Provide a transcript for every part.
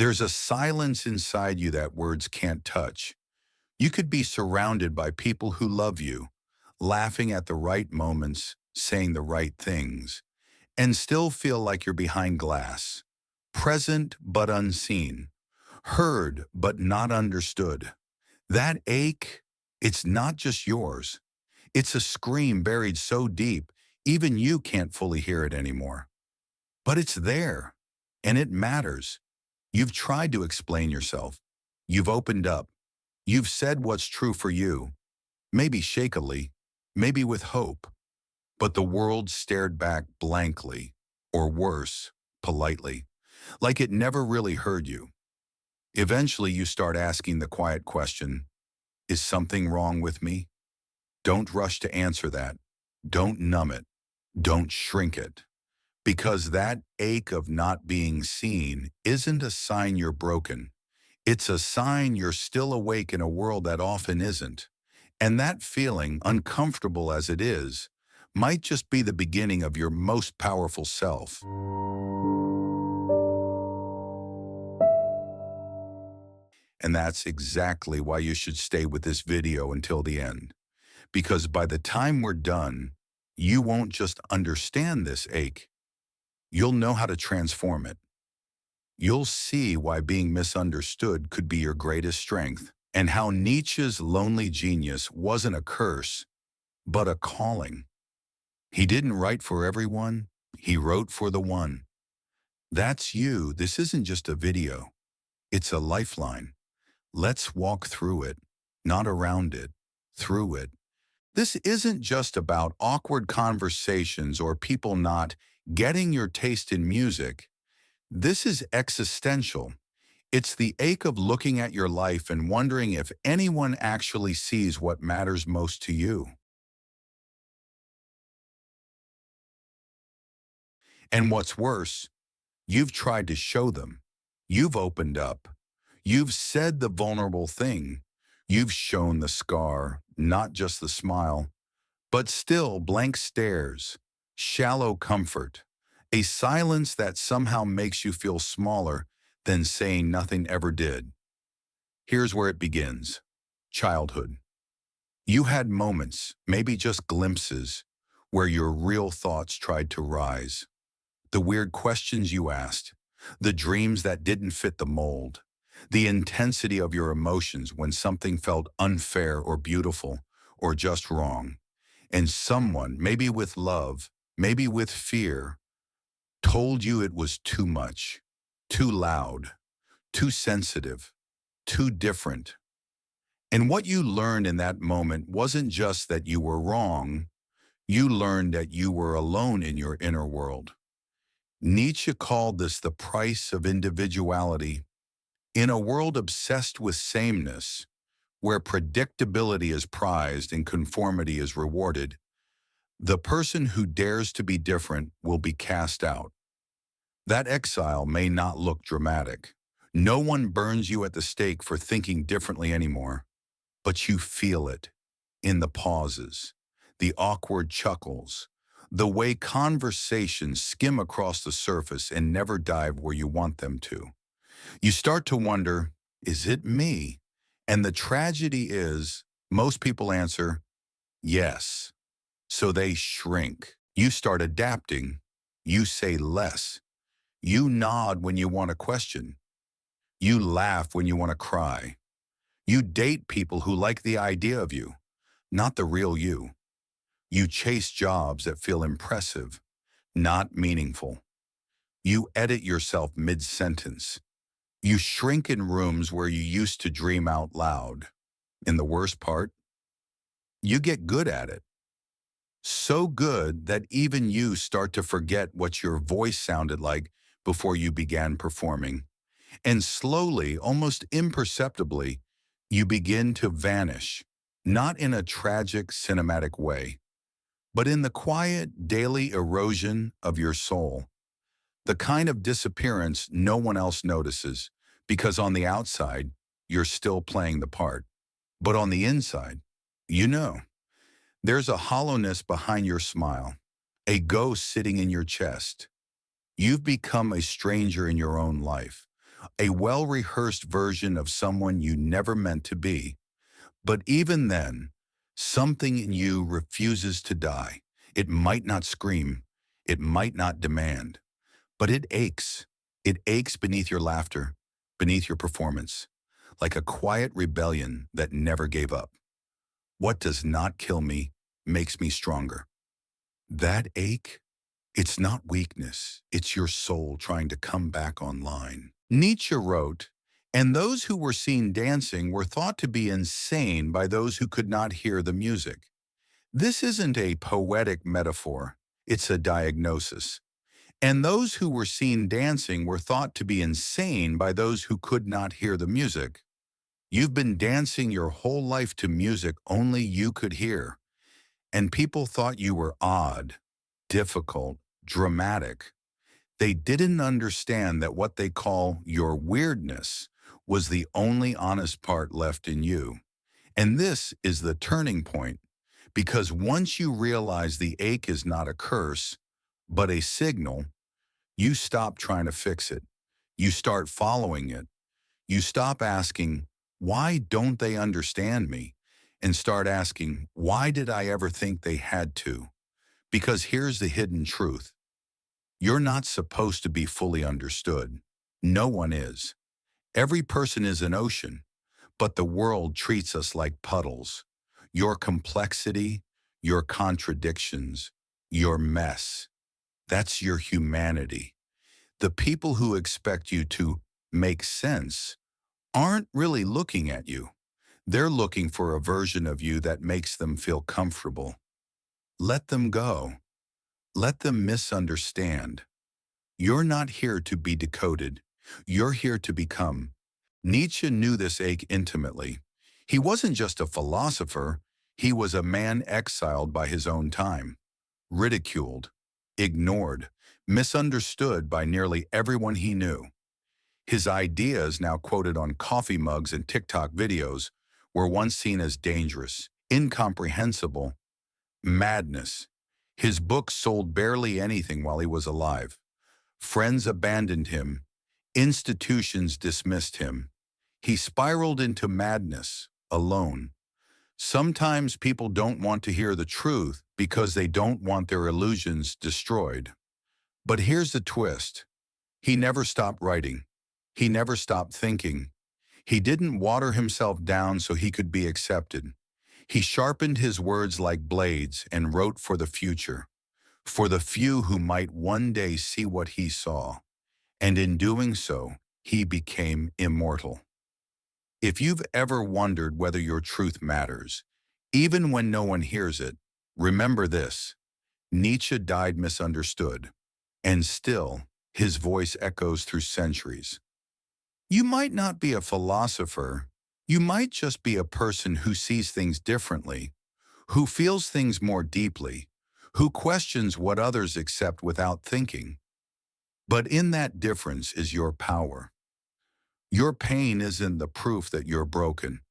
There's a silence inside you that words can't touch. You could be surrounded by people who love you, laughing at the right moments, saying the right things, and still feel like you're behind glass, present but unseen, heard but not understood. That ache, it's not just yours. It's a scream buried so deep, even you can't fully hear it anymore. But it's there, and it matters. You've tried to explain yourself. You've opened up. You've said what's true for you, maybe shakily, maybe with hope. But the world stared back blankly, or worse, politely, like it never really heard you. Eventually, you start asking the quiet question, is something wrong with me? Don't rush to answer that. Don't numb it. Don't shrink it. Because that ache of not being seen isn't a sign you're broken. It's a sign you're still awake in a world that often isn't. And that feeling, uncomfortable as it is, might just be the beginning of your most powerful self. And that's exactly why you should stay with this video until the end. Because by the time we're done, you won't just understand this ache. You'll know how to transform it. You'll see why being misunderstood could be your greatest strength, and how Nietzsche's lonely genius wasn't a curse, but a calling. He didn't write for everyone, he wrote for the one. That's you. This isn't just a video. It's a lifeline. Let's walk through it, not around it, through it. This isn't just about awkward conversations or people not getting your taste in music. This is existential. It's the ache of looking at your life and wondering if anyone actually sees what matters most to you. And what's worse, you've tried to show them. You've opened up. You've said the vulnerable thing. You've shown the scar, not just the smile, but still blank stares, shallow comfort, a silence that somehow makes you feel smaller than saying nothing ever did. Here's where it begins. Childhood. You had moments, maybe just glimpses, where your real thoughts tried to rise. The weird questions you asked, the dreams that didn't fit the mold, the intensity of your emotions when something felt unfair or beautiful or just wrong. And someone, maybe with love, maybe with fear, told you it was too much, too loud, too sensitive, too different. And what you learned in that moment wasn't just that you were wrong, you learned that you were alone in your inner world. Nietzsche called this the price of individuality. In a world obsessed with sameness, where predictability is prized and conformity is rewarded, the person who dares to be different will be cast out. That exile may not look dramatic. No one burns you at the stake for thinking differently anymore, but you feel it in the pauses, the awkward chuckles, the way conversations skim across the surface and never dive where you want them to. You start to wonder, is it me? And the tragedy is, most people answer, yes. So they shrink. You start adapting. You say less. You nod when you want to question. You laugh when you want to cry. You date people who like the idea of you, not the real you. You chase jobs that feel impressive, not meaningful. You edit yourself mid-sentence. You shrink in rooms where you used to dream out loud. And the worst part, you get good at it. So good that even you start to forget what your voice sounded like before you began performing. And slowly, almost imperceptibly, you begin to vanish, not in a tragic cinematic way, but in the quiet daily erosion of your soul. The kind of disappearance no one else notices, because on the outside, you're still playing the part. But on the inside, you know, there's a hollowness behind your smile, a ghost sitting in your chest. You've become a stranger in your own life, a well-rehearsed version of someone you never meant to be. But even then, something in you refuses to die. It might not scream, it might not demand, but it aches. It aches beneath your laughter, beneath your performance, like a quiet rebellion that never gave up. What does not kill me makes me stronger. That ache, it's not weakness, it's your soul trying to come back online. Nietzsche wrote, "And those who were seen dancing were thought to be insane by those who could not hear the music." This isn't a poetic metaphor, it's a diagnosis. And those who were seen dancing were thought to be insane by those who could not hear the music. You've been dancing your whole life to music only you could hear, and people thought you were odd, difficult, dramatic. They didn't understand that what they call your weirdness was the only honest part left in you. And this is the turning point, because once you realize the ache is not a curse, but a signal, you stop trying to fix it. You start following it. You stop asking, why don't they understand me? And start asking, why did I ever think they had to? Because here's the hidden truth. You're not supposed to be fully understood. No one is. Every person is an ocean, but the world treats us like puddles. Your complexity, your contradictions, your mess, that's your humanity. The people who expect you to make sense aren't really looking at you. They're looking for a version of you that makes them feel comfortable. Let them go. Let them misunderstand. You're not here to be decoded. You're here to become. Nietzsche knew this ache intimately. He wasn't just a philosopher, he was a man exiled by his own time, ridiculed, ignored, misunderstood by nearly everyone he knew. His ideas, now quoted on coffee mugs and TikTok videos, were once seen as dangerous, incomprehensible, madness. His books sold barely anything while he was alive. Friends abandoned him. Institutions dismissed him. He spiraled into madness, alone. Sometimes people don't want to hear the truth because they don't want their illusions destroyed. But here's the twist. He never stopped writing. He never stopped thinking. He didn't water himself down so he could be accepted. He sharpened his words like blades and wrote for the future, for the few who might one day see what he saw. And in doing so, he became immortal. If you've ever wondered whether your truth matters, even when no one hears it, remember this. Nietzsche died misunderstood, and still, his voice echoes through centuries. You might not be a philosopher. You might just be a person who sees things differently, who feels things more deeply, who questions what others accept without thinking. But in that difference is your power. Your pain isn't the proof that you're broken.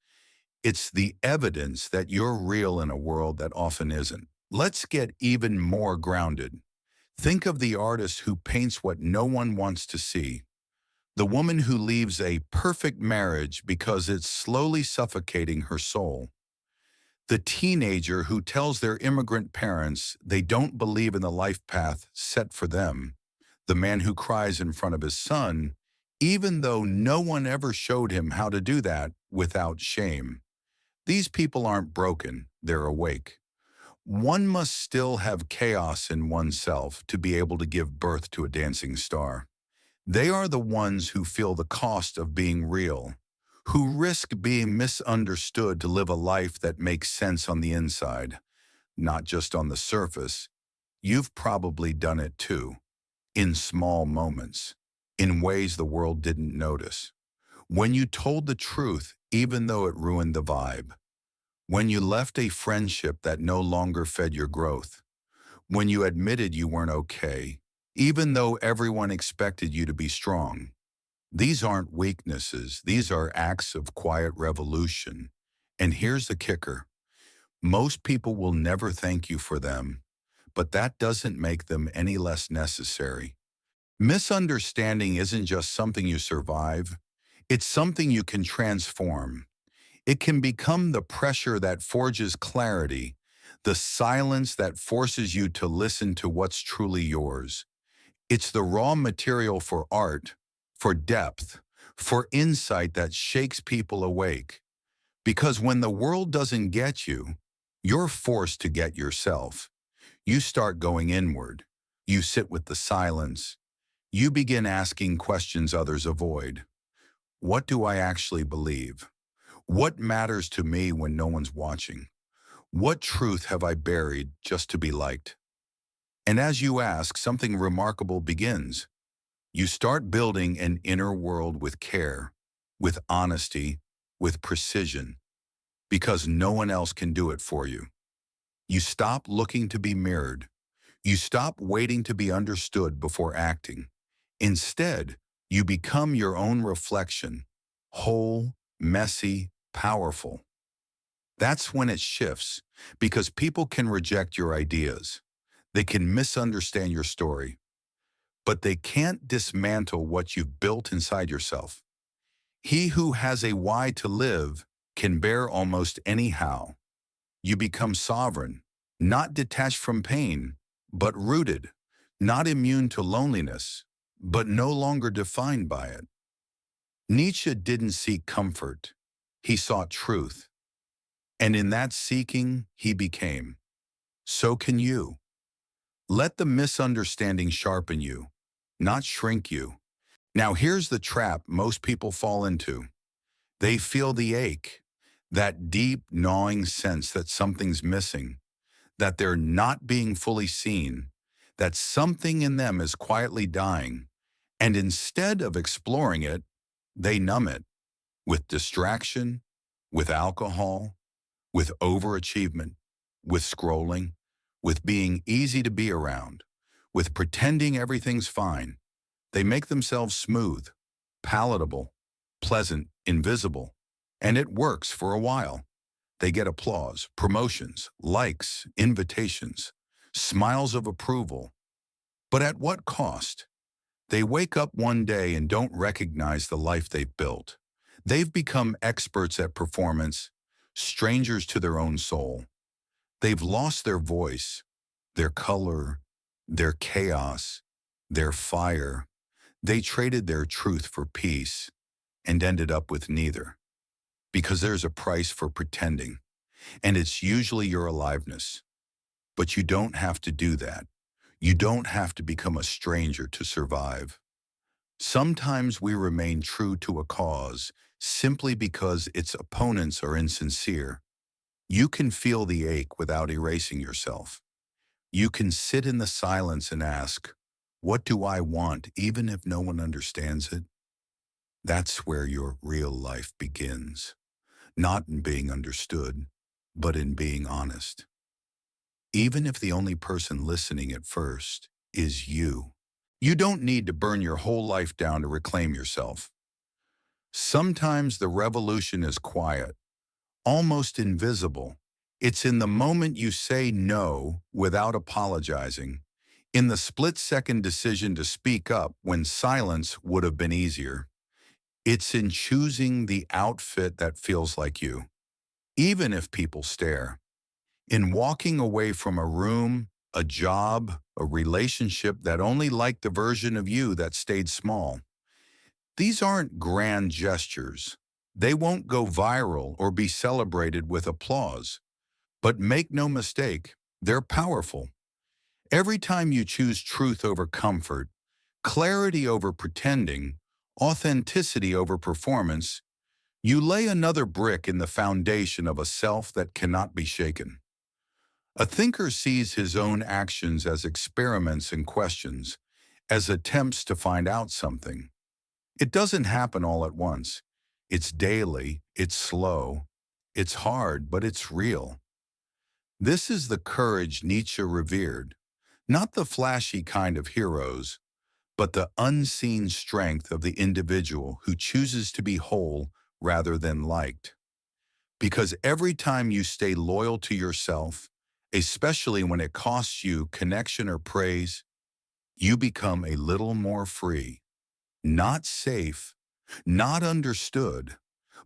It's the evidence that you're real in a world that often isn't. Let's get even more grounded. Think of the artist who paints what no one wants to see. The woman who leaves a perfect marriage because it's slowly suffocating her soul. The teenager who tells their immigrant parents they don't believe in the life path set for them. The man who cries in front of his son, even though no one ever showed him how to do that without shame. These people aren't broken, they're awake. One must still have chaos in oneself to be able to give birth to a dancing star. They are the ones who feel the cost of being real, who risk being misunderstood to live a life that makes sense on the inside, not just on the surface. You've probably done it too, in small moments, in ways the world didn't notice. When you told the truth, even though it ruined the vibe. When you left a friendship that no longer fed your growth. When you admitted you weren't okay, even though everyone expected you to be strong. These aren't weaknesses, these are acts of quiet revolution. And here's the kicker. Most people will never thank you for them, but that doesn't make them any less necessary. Misunderstanding isn't just something you survive, it's something you can transform. It can become the pressure that forges clarity, the silence that forces you to listen to what's truly yours. It's the raw material for art, for depth, for insight that shakes people awake. Because when the world doesn't get you, you're forced to get yourself. You start going inward. You sit with the silence. You begin asking questions others avoid. What do I actually believe? What matters to me when no one's watching? What truth have I buried just to be liked? And as you ask, something remarkable begins. You start building an inner world with care, with honesty, with precision, because no one else can do it for you. You stop looking to be mirrored. You stop waiting to be understood before acting. Instead, you become your own reflection, whole, messy, powerful. That's when it shifts, because people can reject your ideas. They can misunderstand your story, but they can't dismantle what you've built inside yourself. He who has a why to live can bear almost any how. You become sovereign, not detached from pain, but rooted, not immune to loneliness, but no longer defined by it. Nietzsche didn't seek comfort. He sought truth. And in that seeking, he became. So can you. Let the misunderstanding sharpen you, not shrink you. Now here's the trap most people fall into. They feel the ache, that deep, gnawing sense that something's missing, that they're not being fully seen, that something in them is quietly dying. And instead of exploring it, they numb it with distraction, with alcohol, with overachievement, with scrolling, with being easy to be around, with pretending everything's fine. They make themselves smooth, palatable, pleasant, invisible, and it works for a while. They get applause, promotions, likes, invitations, smiles of approval. But at what cost? They wake up one day and don't recognize the life they've built. They've become experts at performance, strangers to their own soul. They've lost their voice, their color, their chaos, their fire. They traded their truth for peace and ended up with neither. Because there's a price for pretending, and it's usually your aliveness. But you don't have to do that. You don't have to become a stranger to survive. Sometimes we remain true to a cause simply because its opponents are insincere. You can feel the ache without erasing yourself. You can sit in the silence and ask, what do I want, even if no one understands it? That's where your real life begins. Not in being understood, but in being honest. Even if the only person listening at first is you. You don't need to burn your whole life down to reclaim yourself. Sometimes the revolution is quiet, almost invisible. It's in the moment you say no without apologizing, in the split-second decision to speak up when silence would have been easier. It's in choosing the outfit that feels like you, even if people stare. In walking away from a room, a job, a relationship that only liked the version of you that stayed small. These aren't grand gestures. They won't go viral or be celebrated with applause. But make no mistake, they're powerful. Every time you choose truth over comfort, clarity over pretending, authenticity over performance, you lay another brick in the foundation of a self that cannot be shaken. A thinker sees his own actions as experiments and questions, as attempts to find out something. It doesn't happen all at once. It's daily, it's slow, it's hard, but it's real. This is the courage Nietzsche revered, not the flashy kind of heroes, but the unseen strength of the individual who chooses to be whole rather than liked. Because every time you stay loyal to yourself, especially when it costs you connection or praise, You become a little more free, not safe, not understood,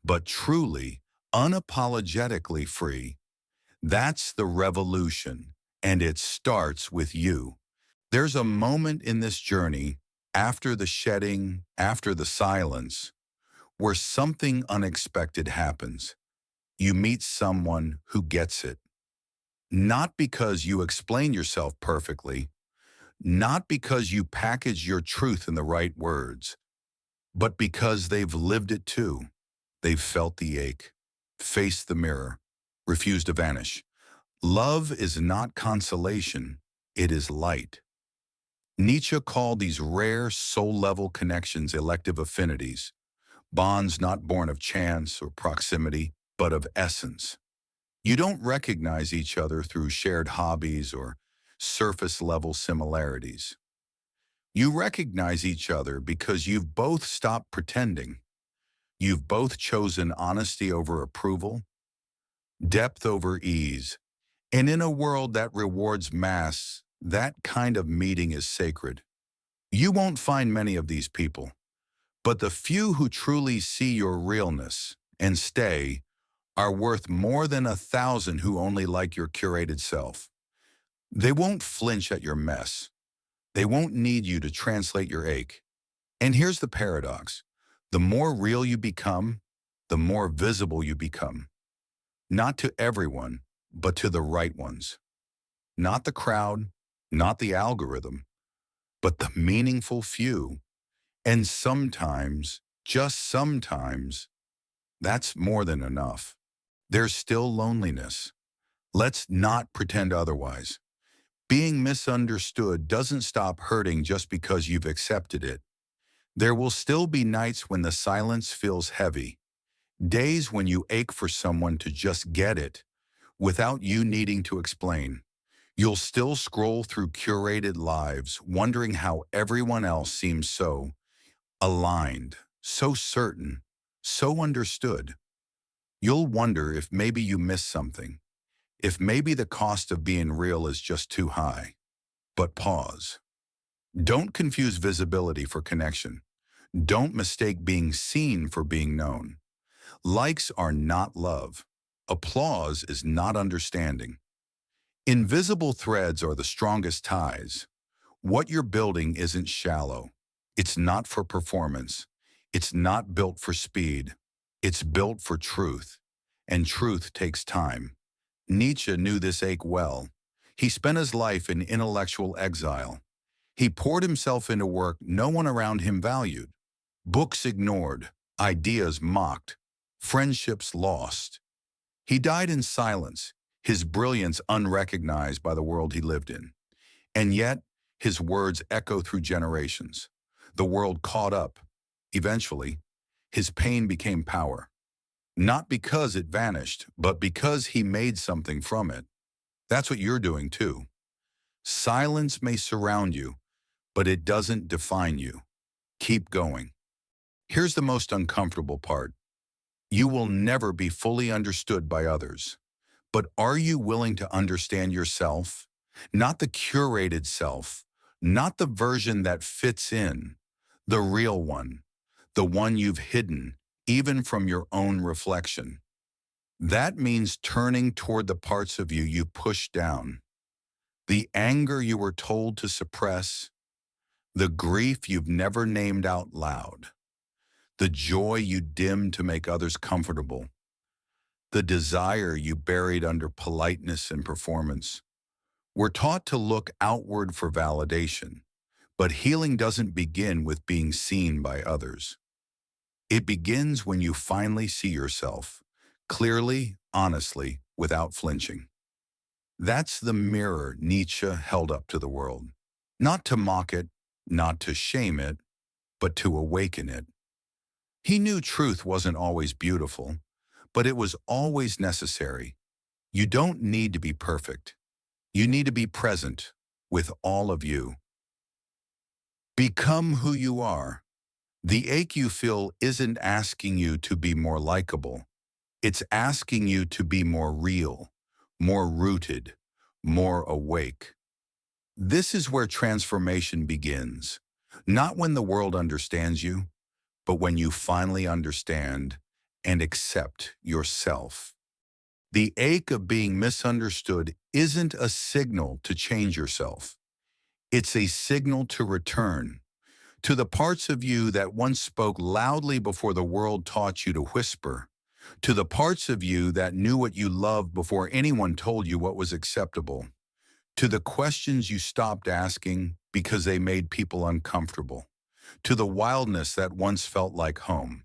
but truly, unapologetically free. That's the revolution, and it starts with you. There's a moment in this journey, after the shedding, after the silence, where something unexpected happens. You meet someone who gets it. Not because you explain yourself perfectly, not because you package your truth in the right words, but because they've lived it too. They've felt the ache, faced the mirror, refused to vanish. Love is not consolation, it is light. Nietzsche called these rare soul-level connections elective affinities, bonds not born of chance or proximity, but of essence. You don't recognize each other through shared hobbies or surface-level similarities. You recognize each other because you've both stopped pretending. You've both chosen honesty over approval, depth over ease, and in a world that rewards mass, that kind of meeting is sacred. You won't find many of these people, but the few who truly see your realness and stay are worth more than 1,000 who only like your curated self. They won't flinch at your mess. They won't need you to translate your ache. And here's the paradox. The more real you become, the more visible you become. Not to everyone, but to the right ones. Not the crowd, not the algorithm, but the meaningful few. And sometimes, just sometimes, that's more than enough. There's still loneliness. Let's not pretend otherwise. Being misunderstood doesn't stop hurting just because you've accepted it. There will still be nights when the silence feels heavy, days when you ache for someone to just get it, without you needing to explain. You'll still scroll through curated lives, wondering how everyone else seems so aligned, so certain, so understood. You'll wonder if maybe you missed something, if maybe the cost of being real is just too high. But pause. Don't confuse visibility for connection. Don't mistake being seen for being known. Likes are not love. Applause is not understanding. Invisible threads are the strongest ties. What you're building isn't shallow. It's not for performance. It's not built for speed. It's built for truth. And truth takes time. Nietzsche knew this ache well. He spent his life in intellectual exile. He poured himself into work no one around him valued. Books ignored, ideas mocked, friendships lost. He died in silence, his brilliance unrecognized by the world he lived in. And yet, his words echo through generations. The world caught up. Eventually, his pain became power. Not because it vanished, but because he made something from it. That's what you're doing too. Silence may surround you, but it doesn't define you. Keep going. Here's the most uncomfortable part. You will never be fully understood by others. But are you willing to understand yourself? Not the curated self, not the version that fits in, the real one, the one you've hidden, even from your own reflection. That means turning toward the parts of you you pushed down, the anger you were told to suppress, the grief you've never named out loud, the joy you dimmed to make others comfortable, the desire you buried under politeness and performance. We're taught to look outward for validation, but healing doesn't begin with being seen by others. It begins when you finally see yourself, clearly, honestly, without flinching. That's the mirror Nietzsche held up to the world. Not to mock it, not to shame it, but to awaken it. He knew truth wasn't always beautiful, but it was always necessary. You don't need to be perfect. You need to be present with all of you. Become who you are. The ache you feel isn't asking you to be more likable. It's asking you to be more real, more rooted, more awake. This is where transformation begins. Not when the world understands you, but when you finally understand and accept yourself. The ache of being misunderstood isn't a signal to change yourself. It's a signal to return to the parts of you that once spoke loudly before the world taught you to whisper, to the parts of you that knew what you loved before anyone told you what was acceptable, to the questions you stopped asking because they made people uncomfortable, to the wildness that once felt like home.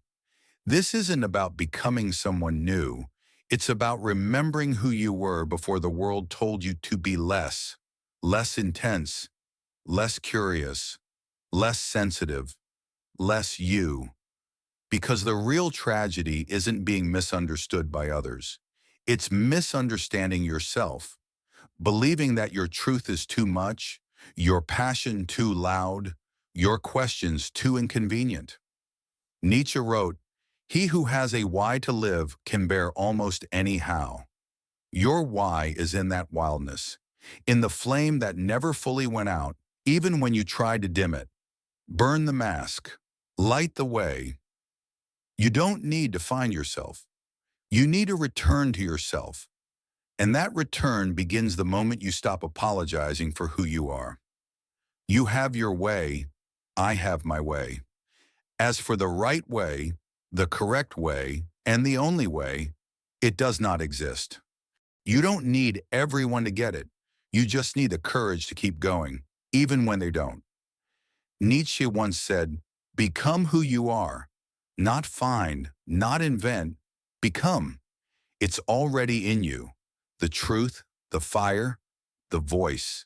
This isn't about becoming someone new. It's about remembering who you were before the world told you to be less intense, less curious, less sensitive, less you. Because the real tragedy isn't being misunderstood by others. It's misunderstanding yourself, believing that your truth is too much, your passion too loud, your questions too inconvenient. Nietzsche wrote, "He who has a why to live can bear almost any how." Your why is in that wildness, in the flame that never fully went out, even when you tried to dim it. Burn the mask. Light the way. You don't need to find yourself. You need to return to yourself. And that return begins the moment you stop apologizing for who you are. You have your way. I have my way. As for the right way, the correct way, and the only way, it does not exist. You don't need everyone to get it. You just need the courage to keep going, even when they don't. Nietzsche once said, "Become who you are. Not find, not invent, become. It's already in you. The truth, the fire, the voice.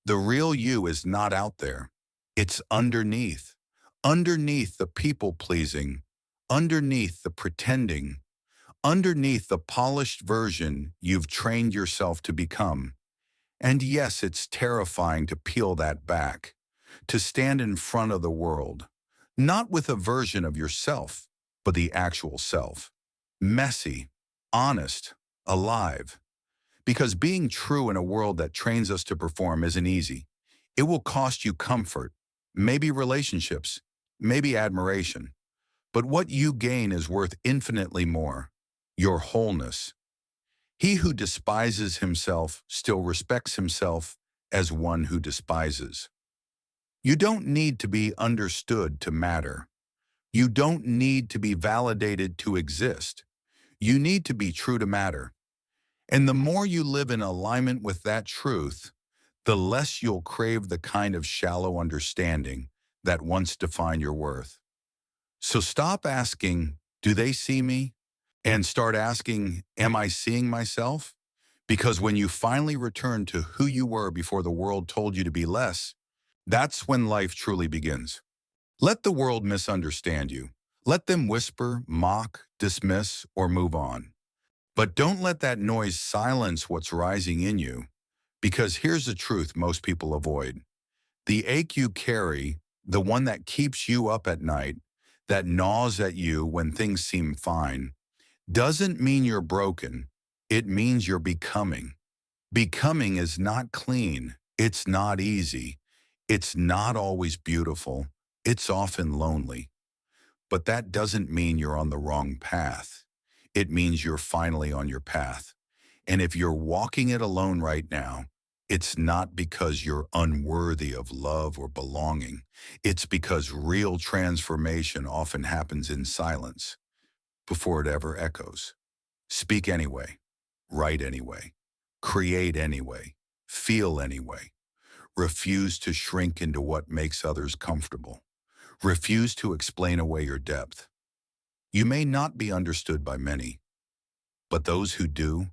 The real you is not out there. It's underneath. Underneath the people-pleasing, underneath the pretending, underneath the polished version you've trained yourself to become. And yes, it's terrifying to peel that back, to stand in front of the world, not with a version of yourself, but the actual self. Messy, honest, alive. Because being true in a world that trains us to perform isn't easy. It will cost you comfort, maybe relationships, maybe admiration. But what you gain is worth infinitely more. Your wholeness. He who despises himself still respects himself as one who despises. You don't need to be understood to matter. You don't need to be validated to exist. You need to be true to matter. And the more you live in alignment with that truth, the less you'll crave the kind of shallow understanding that once defined your worth. So stop asking, "Do they see me?" and start asking, "Am I seeing myself?" Because when you finally return to who you were before the world told you to be less, that's when life truly begins. Let the world misunderstand you. Let them whisper, mock, dismiss, or move on. But don't let that noise silence what's rising in you. Because here's the truth most people avoid. The ache you carry, the one that keeps you up at night, that gnaws at you when things seem fine, doesn't mean you're broken. It means you're becoming. Becoming is not clean. It's not easy. It's not always beautiful. It's often lonely. But that doesn't mean you're on the wrong path. It means you're finally on your path. And if you're walking it alone right now, it's not because you're unworthy of love or belonging. It's because real transformation often happens in silence before it ever echoes. Speak anyway, write anyway, create anyway, feel anyway. Refuse to shrink into what makes others comfortable. Refuse to explain away your depth. You may not be understood by many, but those who do,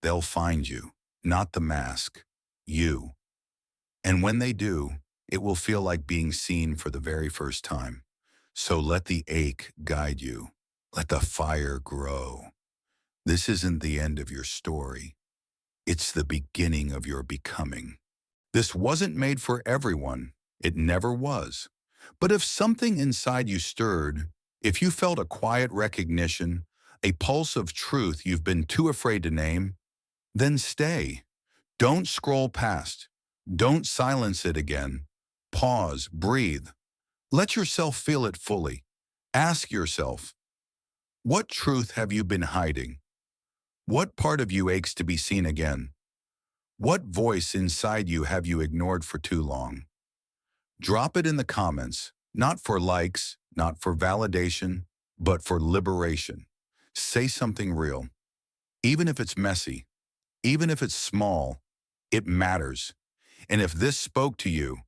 they'll find you, not the mask, you. And when they do, it will feel like being seen for the very first time. So let the ache guide you. Let the fire grow. This isn't the end of your story. It's the beginning of your becoming. This wasn't made for everyone. It never was. But if something inside you stirred, if you felt a quiet recognition, a pulse of truth you've been too afraid to name, then stay. Don't scroll past. Don't silence it again. Pause, breathe. Let yourself feel it fully. Ask yourself, what truth have you been hiding? What part of you aches to be seen again? What voice inside you have you ignored for too long? Drop it in the comments, not for likes, not for validation, but for liberation. Say something real. Even if it's messy, even if it's small, it matters. And if this spoke to you,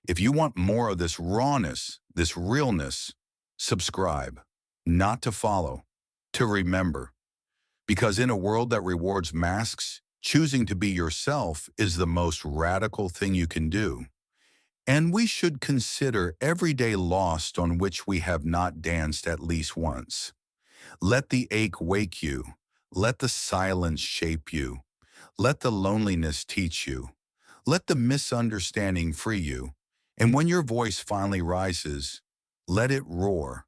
if you want more of this rawness, this realness, subscribe, not to follow, to remember. Because in a world that rewards masks, choosing to be yourself is the most radical thing you can do. And we should consider every day lost on which we have not danced at least once. Let the ache wake you. Let the silence shape you. Let the loneliness teach you. Let the misunderstanding free you. And when your voice finally rises, let it roar,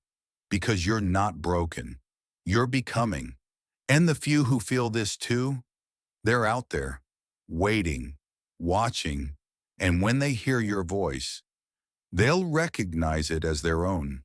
because you're not broken. You're becoming. And the few who feel this too, they're out there, waiting, watching, and when they hear your voice, they'll recognize it as their own.